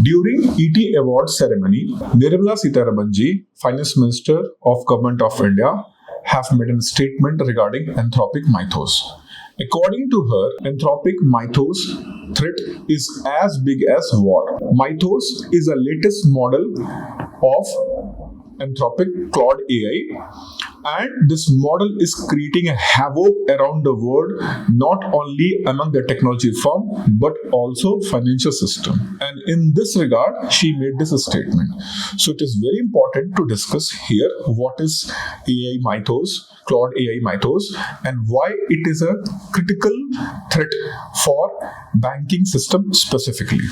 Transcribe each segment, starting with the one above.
During ET Award ceremony, Nirmala Sitharamanji, Finance Minister of Government of India, have made a statement regarding Anthropic Mythos. According to her, Anthropic Mythos threat is as big as war. Mythos is the latest model of Anthropic Claude AI, and this model is creating a havoc around the world, not only among the technology firm but also financial system. And in this regard, she made this statement. So it is very important to discuss here what is AI Mythos, Claude AI Mythos, and why it is a critical threat for banking system specifically.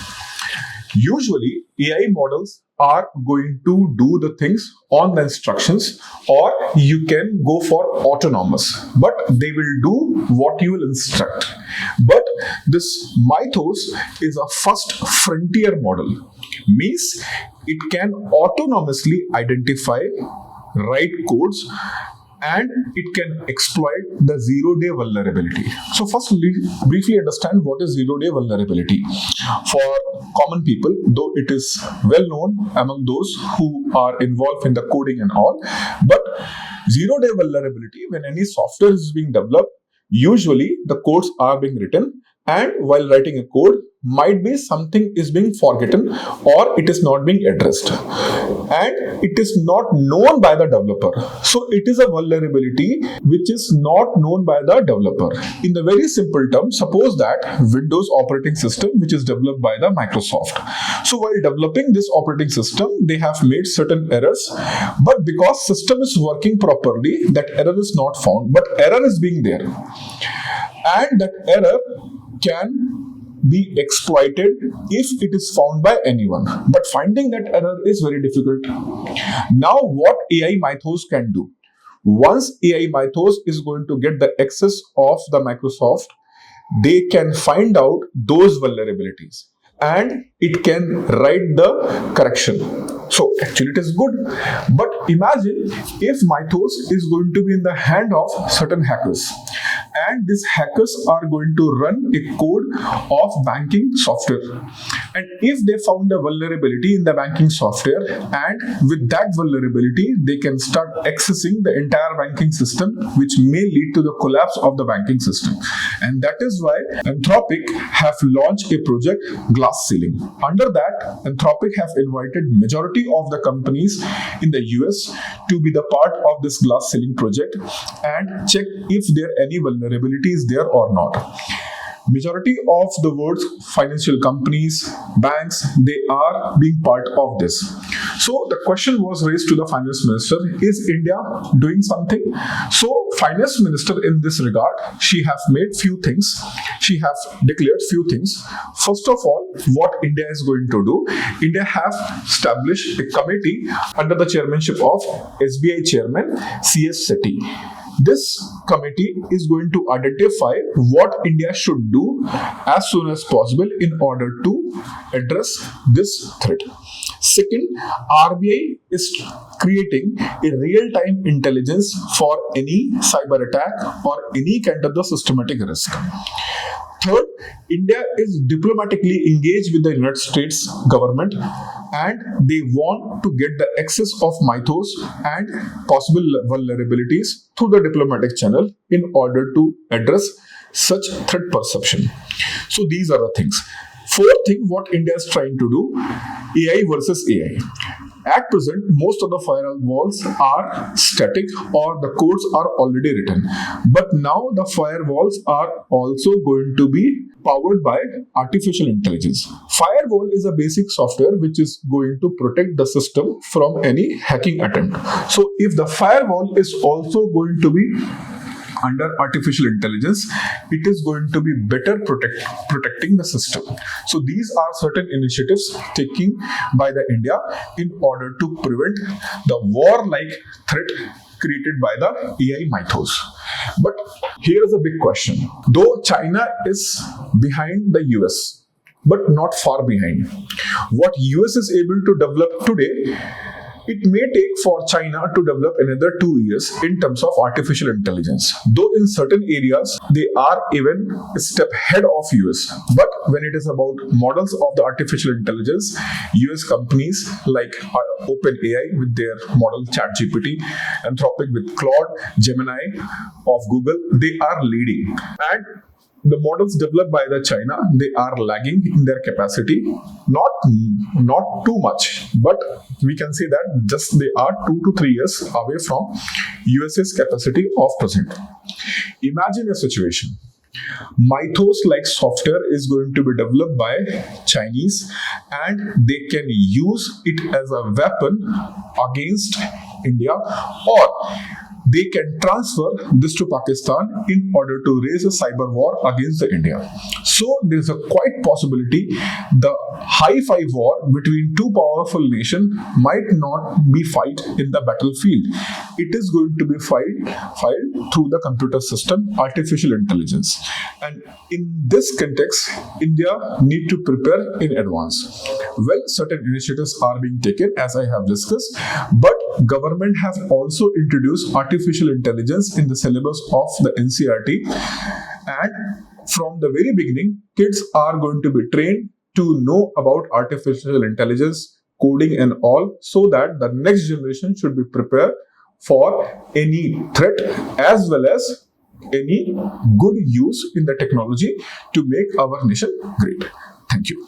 Usually, AI models are going to do the things on the instructions, or you can go for autonomous, but they will do what you will instruct. But this Mythos is a first frontier model, means it can autonomously identify, write codes, and it can exploit the zero-day vulnerability. So first, briefly understand what is zero-day vulnerability. For common people, though it is well known among those who are involved in the coding and all, but zero-day vulnerability, when any software is being developed, usually the codes are being written, and while writing a code, might be something is being forgotten or it is not being addressed, and it is not known by the developer. So it is a vulnerability which is not known by the developer. In the very simple term, suppose that Windows operating system which is developed by the Microsoft. So while developing this operating system, they have made certain errors, but because system is working properly, that error is not found, but error is being there, and that error can be exploited if it is found by anyone. But finding that error is very difficult. Now, what AI Mythos can do? Once AI Mythos is going to get the access of the Microsoft, they can find out those vulnerabilities and it can write the correction. So actually it is good. But imagine if Mythos is going to be in the hand of certain hackers, and these hackers are going to run a code of banking software. And if they found a vulnerability in the banking software, and with that vulnerability, they can start accessing the entire banking system, which may lead to the collapse of the banking system. And that is why Anthropic have launched a project, Glass Ceiling. Under that, Anthropic have invited majority of the companies in the US to be the part of this Glass Ceiling project and check if there are any vulnerabilities there or not. Majority of the world's financial companies, banks, they are being part of this. So the question was raised to the finance minister, is India doing something? So finance minister in this regard, she have made few things. She have declared few things. First of all, what India is going to do, India have established a committee under the chairmanship of SBI chairman C.S. Setty. This committee is going to identify what India should do as soon as possible in order to address this threat. Second, RBI is creating a real-time intelligence for any cyber attack or any kind of the systematic risk. Third, India is diplomatically engaged with the United States government, and they want to get the access of Mythos and possible vulnerabilities through the diplomatic channel in order to address such threat perception. So these are the things. Fourth thing, what India is trying to do, AI versus AI. At present, most of the firewalls are static or the codes are already written. But now the firewalls are also going to be powered by artificial intelligence. Firewall is a basic software which is going to protect the system from any hacking attempt. So if the firewall is also going to be under artificial intelligence, it is going to be better protecting the system. So these are certain initiatives taken by the India in order to prevent the war-like threat created by the AI Mythos. But here is a big question. Though China is behind the US, but not far behind. What US is able to develop today, It may take for China to develop another 2 years in terms of artificial intelligence. Though in certain areas, they are even a step ahead of US. But when it is about models of the artificial intelligence, US companies like OpenAI with their model ChatGPT, Anthropic with Claude, Gemini of Google, they are leading. And the models developed by the China, they are lagging in their capacity, not too much, but we can say that just they are 2 to 3 years away from US's capacity of present. Imagine a situation. Mythos like software is going to be developed by Chinese, and they can use it as a weapon against India, or they can transfer this to Pakistan in order to raise a cyber war against the India. So there is a quite possibility the high-fi war between two powerful nations might not be fight in the battlefield. It is going to be fight through the computer system, artificial intelligence. And in this context, India need to prepare in advance. Well, certain initiatives are being taken, as I have discussed, but government has also introduced artificial intelligence in the syllabus of the NCERT, and from the very beginning, kids are going to be trained to know about artificial intelligence, coding and all, so that the next generation should be prepared for any threat as well as any good use in the technology to make our nation great. Thank you.